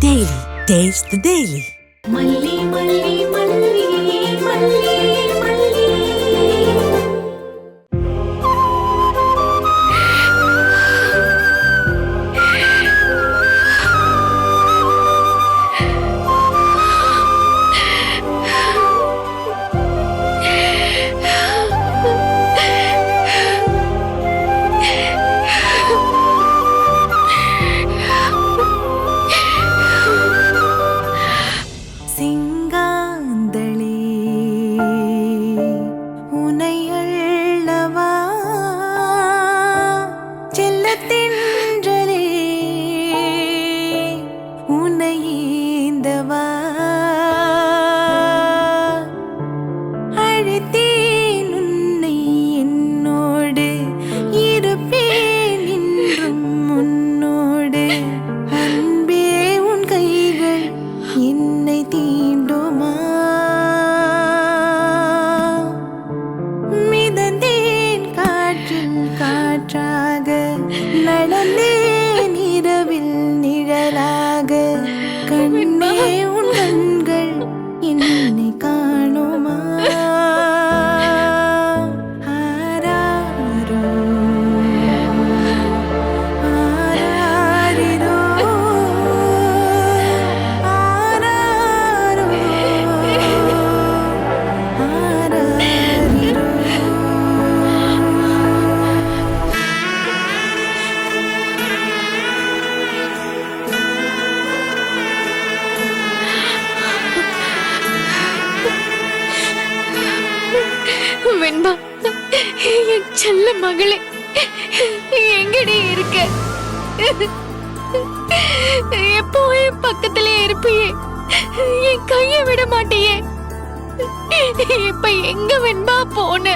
Daily. Taste the Daily. மல்லி மல்லி மல்லி மல்லி மல்லி. வெண்பா, என் செல்ல மகளே, எங்கடி இருக்க? எப்போ என் பக்கத்திலே இருப்பியே, என் கைய விட மாட்டியே. இப்ப எங்க வெண்பா போன?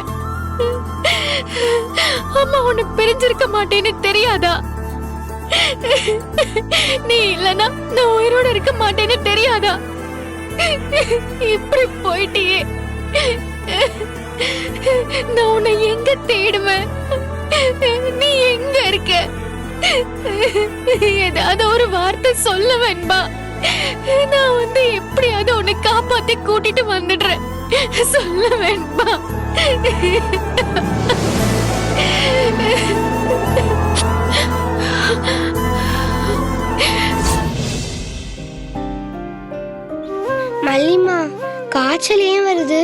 அம்மா உன்னை பிரிஞ்சிருக்க மாட்டேன்னு தெரியாதா? நீ இல்லனா நான் உயிரோட இருக்க மாட்டேன்னு தெரியாதா? இப்படி போயிட்டியே, நான் உன்னை எங்க தேடுவேன்? நீ எங்க இருக்க? ஏதாவது ஒரு வார்த்தை சொல்ல வேண்பா. நான் வந்து எப்படியாவது உன்னை காப்பாத்தி கூட்டிட்டு வந்துடுறேன். சொல்ல வேண்பா. மல்லிமா, காய்ச்சல் ஏன் வருது?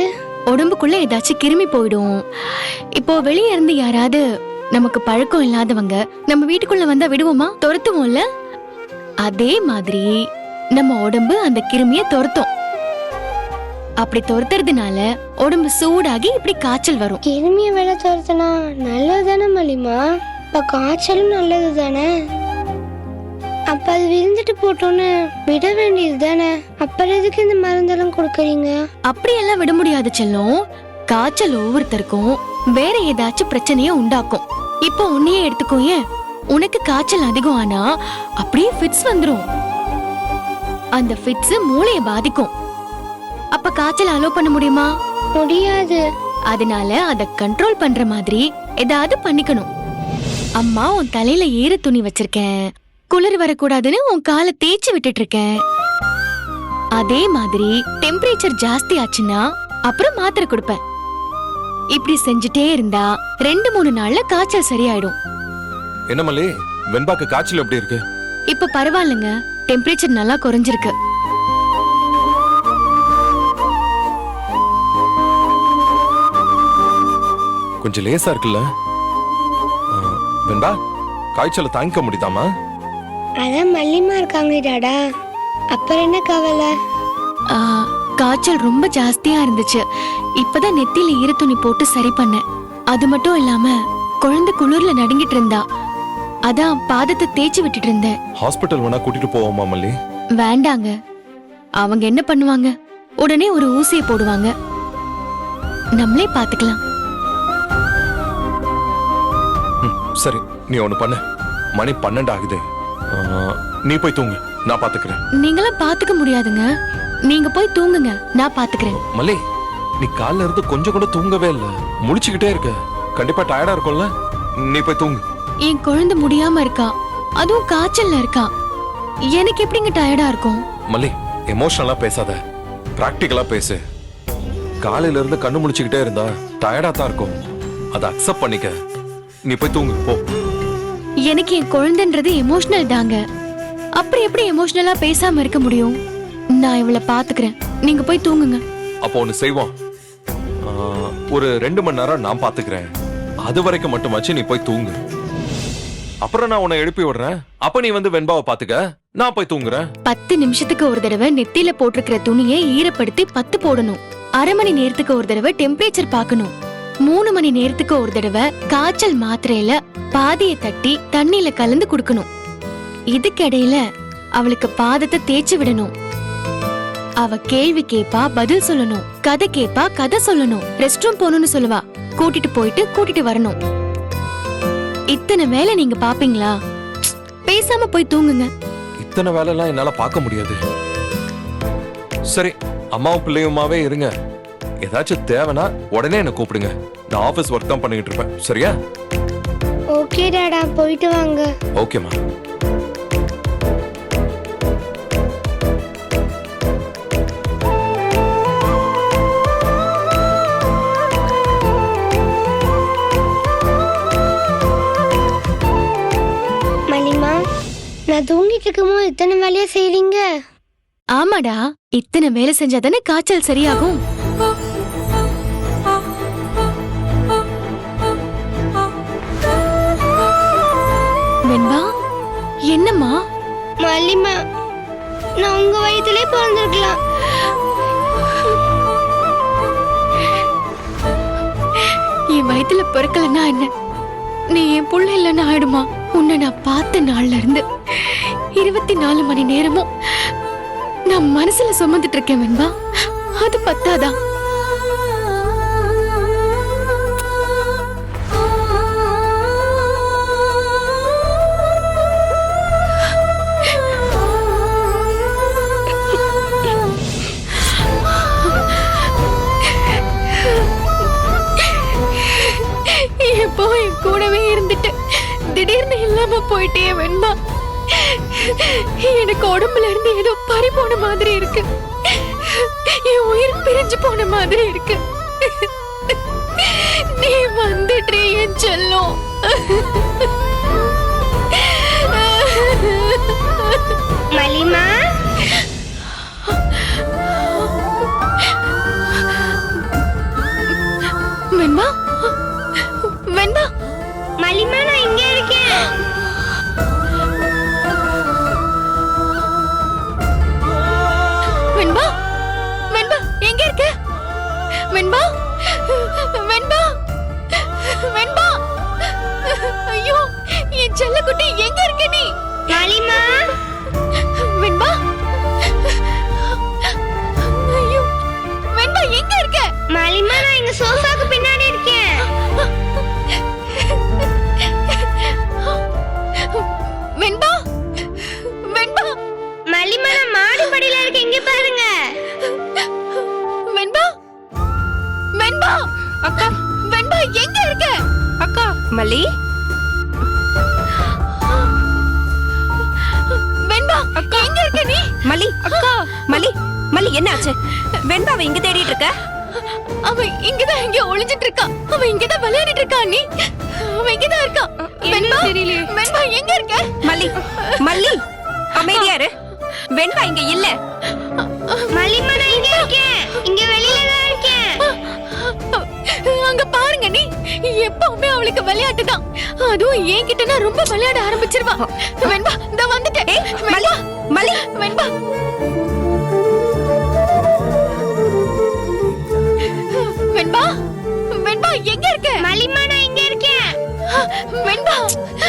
உடம்புக்குள்ள ஏதாச்சும் கிருமி போயிடும். இப்போ வெளியே இருந்து யாராவது நமக்கு பழக்கம் இல்லாதவங்க நம்ம வீட்டுக்குள்ள வந்தா விடுவோமா? துரத்துவோம்ல. அதே மாதிரி நம்ம உடம்பு அந்த கிருமிய துரத்தும். அப்படி துரத்துறதுனால உடம்பு சூடாகி இப்படி காய்ச்சல் வரும். கிருமிய வேலை துரத்துனா நல்லதுதானே மல்லிமா? இப்ப காய்ச்சலும் நல்லது தானே. அப்ப அது விழுந்துட்டு போட்டோன்னு விட வேண்டியது தானே. அப்புறம் எதுக்கு இந்த மருந்தெல்லாம் கொடுக்கறீங்க? அப்படியெல்லாம் விட முடியாது செல்லம். காய்ச்சல் ஒவ்வொருத்தருக்கும் வேற ஏதாச்சும் பிரச்சனைய உண்டாக்கும். இப்போ உன்னையே எடுத்துக்கோங்க. உனக்கு காய்ச்சல் அதிகம் ஆனா அப்படியே ஃபிட்ஸ் வந்துரும். அந்த ஃபிட்ஸ் மூளைய பாதிக்கும். அப்ப காய்ச்சல் அலோ பண்ண முடியுமா? முடியாது. அதனால அத கண்ட்ரோல் பண்ற மாதிரி ஏதாவது பண்ணிக்கணும். அம்மா உன் தலையில ஈர துணி வச்சிருக்கேன், குளிர் வரக்கூடாதுன்னு உன் காலை தேய்ச்சி விட்டுட்டு இருக்கேன். அதே மாதிரி டெம்பரேச்சர் ஜாஸ்தி ஆச்சுன்னா அப்புறம் மாத்திரை கொடுப்பேன். இப்படி செஞ்சுட்டே இருந்தா 2-3 நாள்ல காய்ச்சல் சரியாயிடும். என்ன மல்லி, வெண்பாக்கு காய்ச்சல் எப்படி இருக்கு? இப்ப பரவாயில்லைங்க, டெம்பரேச்சர் நல்லா குறைஞ்சிருக்கு. கொஞ்சம் லேசா இருக்குல்ல? வெண்பா, காய்ச்சல தாங்கிக்க முடியுதாமா? அதான் மல்லிமா இருக்காங்க டாடா, அப்புறம் என்ன கவலை? காய்ச்சல் ரொம்ப ஜாஸ்தியா இருந்துச்சு. இப்பதான் நெத்தியில ஈர துணி போட்டு சரி பண்ணேன். அது மட்டும் இல்லாம குழந்தை குளிர்ல நடுங்கிட்டு இருந்தா, அதான் பாதத்தை தேய்ச்சி விட்டுட்டு இருந்தேன். ஹாஸ்பிட்டல் வேணா கூட்டிட்டு போவோமா மல்லி? வேண்டாங்க. அவங்க என்ன பண்ணுவாங்க? உடனே ஒரு ஊசியை போடுவாங்க. நம்மளே பாத்துக்கலாம். சரி, நீ ஒண்ணு பண்ணு. மணி 12 ஆகுது. நீ போய் தூங்கு, நான் பாத்துக்கிறேன். நீங்களாம் பாத்துக்க முடியாதுங்க. நீங்க போய் தூங்குங்க, நான் பாத்துக்கிறேன். மல்லி, நீ காலைல இருந்து கொஞ்சம் கூட தூங்கவே இல்ல, முழிச்சுக்கிட்டே இருக்க. கண்டிப்பா டயர்டா இருக்கும்ல? நீ போய் தூங்கு. என் குழந்தை முடியாம இருக்கா, அதுவும் காய்ச்சல்ல இருக்கா. எனக்கு எப்படிங்க டயர்டா இருக்கும்? மல்லி, எமோஷனலா பேசாத, பிராக்டிக்கலா பேசு. காலையில இருந்து கண்ணு முழிச்சுக்கிட்டே இருந்தா டயர்டா தான் இருக்கும். அதை அக்செப்ட் பண்ணிக்க. நீ போய் தூங்கு போ. எனக்கு என் குழந்தைன்றது எமோஷனல் தாங்க. அப்புறம் எப்படி எமோஷனலா பேசாம இருக்க முடியும்? நான் இவளை பாத்துக்கிறேன், நீங்க போய் தூங்குங்க. அப்போ ஒண்ணு செய்வோம். ஒரு 2 மணி நேரம் நான் பாத்துக்கிறேன். அது வரைக்கும் மட்டுமாச்சு நீ போய் தூங்கு. அப்புறம் நான் உன்னை எழுப்பி விடுறேன். அப்ப நீ வந்து வெண்பாவை பாத்துக்க, நான் போய் தூங்குறேன். 10 நிமிஷத்துக்கு ஒரு தடவை நெத்தியில போட்டிருக்கிற துணியை ஈரப்படுத்தி 10 போடணும். அரை மணி நேரத்துக்கு ஒரு தடவை டெம்பரேச்சர் பார்க்கணும். 3 மணி நேரத்துக்கு ஒரு தடவை காய்ச்சல் மாத்திரையில பாதியை தட்டி தண்ணியில கலந்து குடுக்கணும். இதுக்கிடையில அவளுக்கு பாதத்தை தேய்ச்சி விடணும். அவ கேள்வி கேப்பா, பதில் சொல்லணும். கதை கேப்பா, கதை சொல்லணும். ரெஸ்ட் ரூம் போகணும்னு சொல்லுவா, கூட்டிட்டு போயிட்டு கூட்டிட்டு வரணும். இத்தனை வேலை நீங்க பாப்பீங்களா? பேசாம போய் தூங்குங்க. இத்தனை வேலை எல்லாம் என்னால பார்க்க முடியாது. சரி, அம்மாவும் பிள்ளையுமாவே இருங்க. ஏதாச்சும் தேவைன்னா உடனே என்ன கூப்பிடுங்க. நான் ஆபீஸ் ஒர்க் தான் பண்ணிட்டு இருப்பேன். சரியா? ஓகே டாடா, போயிட்டு வாங்க. ஓகேமா. மலிமா, நான் தூங்கிட்டு இருக்கும்போது இத்தனை வேலையா செய்றீங்க? ஆமாடா, இத்தனை வேலை செஞ்சாதானே காய்ச்சல் சரியாகும். வெண்பா, என்னம்மா? மலிமா, நான் உங்க வயிற்றுலே பிறந்திருக்கலாம். என் வயித்துல பிறக்கலன்னா என்ன? நீ என் புள்ள இல்லைன்னு ஆயிடுமா? உன்னை நான் பார்த்த நாள்ல இருந்து 24 மணி நேரமும் நான் மனசுல சுமந்துட்டு இருக்கேன் வெண்பா. அது பத்தாதா? எப்போ என் கூடவே இருந்துட்டு திடீர்னு இல்லாம போயிட்டே வெண்பா. எனக்கு உடம்புல இருந்து ஏதோ பறி போன மாதிரி இருக்கு. என் உயிர் பிரிஞ்சு போன மாதிரி இருக்கு. நீ வந்துட்டு என் செல்லம். மலிமா, வெண்பா, வெண்பா, மலிமா, நான் இங்க இருக்கேன். வெண்பா, வெண்பா, எங்க இருக்க? வெண்பா, வெண்பா, வெண்பா, ஐயோ, என் செல்லக்குட்டி எங்க இருக்க நீ? மலிமா, வெண்பா, ஐயோ, வெண்பா எங்க இருக்க? மலிமா, நான் இங்க சோஃபாக்கு பின்னாடி இருக்கேன். வெண்பா, வெண்பா, மலிமா, நான் மாடி படியில இருக்கேன். இங்க பாருங்க. வெண்பா, வெண்பா, அக்கா, வெண்பா எங்க இருக்க? அக்கா மல்லி, வெண்பா, அக்கா எங்க இருக்க நீ? மல்லி, அக்கா மல்லி, மல்லி என்னாச்சு? வெண்பாவை இங்க தேடிட்டு இருக்க? அவ இங்கதான் இங்க ஒளிஞ்சிட்டு இருக்கா. அவ இங்கதான் விளையாடிட்டு இருக்கா. நீ அவ இங்கதான் இருக்கா. வெண்பா, தெரியலையே. வெண்பா எங்க இருக்க? மல்லி, மல்லி அமைதியா இரு. வெண்பா இங்க இல்ல. மலிமா, நான் இங்க இருக்கேன். இங்க வெளியில தான் இருக்கேன். அங்க பாருங்க, நீ எப்பவுமே அவளுக்கு விளையாட்டு தான். அதுவும் என்கிட்டனா ரொம்ப விளையாட ஆரம்பிச்சிருவா. வெண்பா, இந்த வந்துட்டேன். மல்லி, மல்லி, வெண்பா, வெண்பா, வெண்பா எங்க இருக்க? மலிமா, நான் இங்க இருக்கேன். வெண்பா,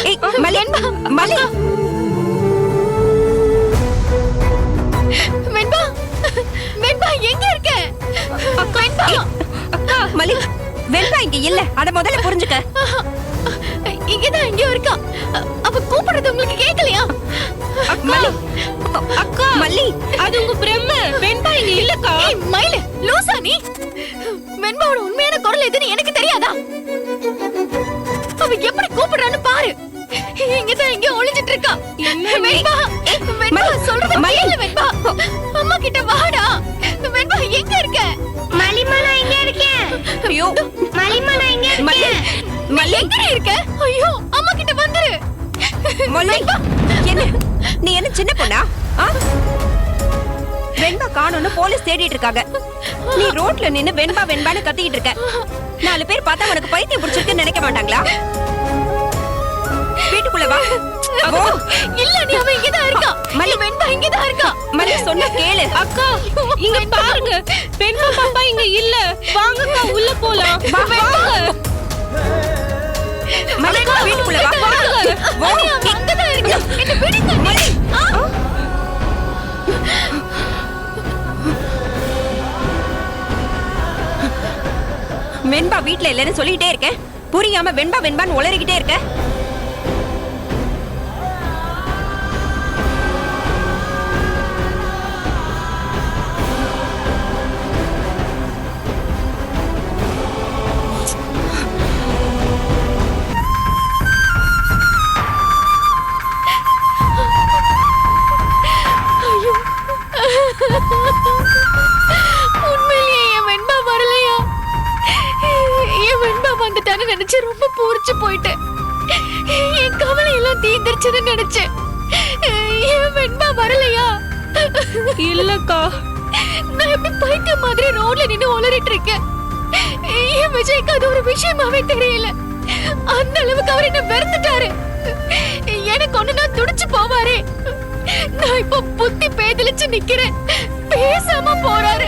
ஏய் மல்லி, வெண்பா, மல்லி, வெண்பா, வெண்பா எங்க இருக்க? வெண்பா, அக்கா மல்லி, வெண்பா இங்க இல்ல. அத முதல்ல புரிஞ்சுக்க. இங்கதான் எங்கயோ இருக்கா. அவ கூப்பிடுறது உங்களுக்கு கேட்கலையா? மல்லி, அக்கா மல்லி, அது உங்க பிரம்ம. வெண்பா இங்க இல்லக்கா. ஏய் மயில, லூசா நீ? வெண்பாவோட உண்மையான குரல் எதுன்னு எனக்கு தெரியாதா? அவ எப்படி கூப்பிடுறான்னு பாரு. இங்கதான் எங்க ஒளிஞ்சிட்டு இருக்கா. வெண்பா, வெண்பா சொல்றது கேளு வெண்பா. அம்மா கிட்ட வாடா. வெண்பா எங்க இருக்க? மலிமா நான் இங்க இருக்கேன். ஐயோ மலிமா நான் இங்க மல்லி இருக்கேன். மல்லி எங்க இருக்க? ஐயோ அம்மா கிட்ட வந்துரு. மல்லி என்ன நீ என்ன சின்ன பொண்ணா? ஆ? வெண்பா காணோம்னு போலீஸ் தேடிட்டு இருக்காங்க. நீ ரோட்ல நின்னு வெண்பா வெண்பான்னு கத்திக்கிட்டு இருக்க. 4 பேர் பார்த்தா உனக்கு பைத்தியம் பிடிச்சிருக்குன்னு நினைக்க மாட்டாங்களா? வீட்டுக்குள்ள வா. ஓ இல்ல நீ அவ இங்கதான் இருக்கா. மல்லி வெண்பா இங்கதான் இருக்கா. மல்லி சொன்ன கேளு. அக்கா இங்க பாருங்க. வெண்பா பாப்பா இங்க இல்ல. வாங்கக்கா உள்ள போலாம். வா. மல்லி வீட்டுக்குள்ள வா. வா. அங்கதான் இருக்கு. என்ன பிடிங்க. மல்லி வெண்பா வீட்ல இல்லன்னு சொல்லிட்டே இருக்கேன். புரியாம வெண்பா வெண்பான்னு உளறிக்கிட்டே இருக்க. உண்மையிலேயே என் வெண்பா வரலையா? என் வெண்பா வந்துட்டான்னு நினைச்சு ரொம்ப பூரிச்சு போயிட்டேன். என் கவலை எல்லாம் தீர்ந்துருச்சுன்னு நினைச்சேன். என் வெண்பா வரலையா? இல்லக்கா. நான் எப்படி பைத்தியம் மாதிரி ரோட்ல நின்னு உளறிட்டு இருக்கேன். என் விஜய்க்கு அது ஒரு விஷயமாவே தெரியல. அந்த அளவுக்கு அவர் என்ன வெறுத்துட்டாரு. எனக்கு ஒண்ணுனா துடிச்சு போவாரே. நான் இப்ப புத்தி பேதலிச்சு நிக்கிறேன். பேசாம போறாரு.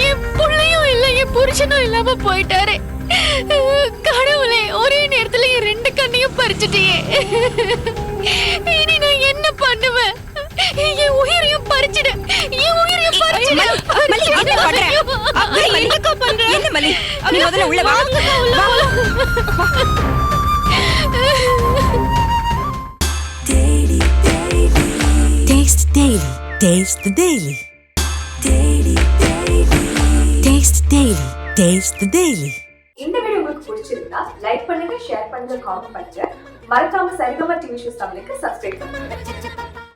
என் புள்ளையும் இல்ல என் புருஷனும் இல்லாம போயிட்டாரு. கடவுளே ஒரே நேரத்துல என் 2 கண்ணையும் பறிச்சுட்டியே. இனி நான் என்ன பண்ணுவேன்? என் உயிரையும் பறிச்சிடு. என் உயிரையும் பறிச்சிடு. மல்லி என்ன பண்ற? என்னக்கா பண்ற? என்ன மல்லி நீ முதல்ல உள்ள வா. Taste Daily. Taste the Daily. Taste Daily. Taste the Daily. இந்த வீடியோ உங்களுக்கு பிடிச்சிருந்தா லைக் பண்ணுங்க, ஷேர் பண்ணுங்க, காமெண்ட் பண்ணுங்க. மறக்காம சரிகமா டிவி ஷோஸ் தமிழுக்கு சப்ஸ்கிரைப் பண்ணுங்க.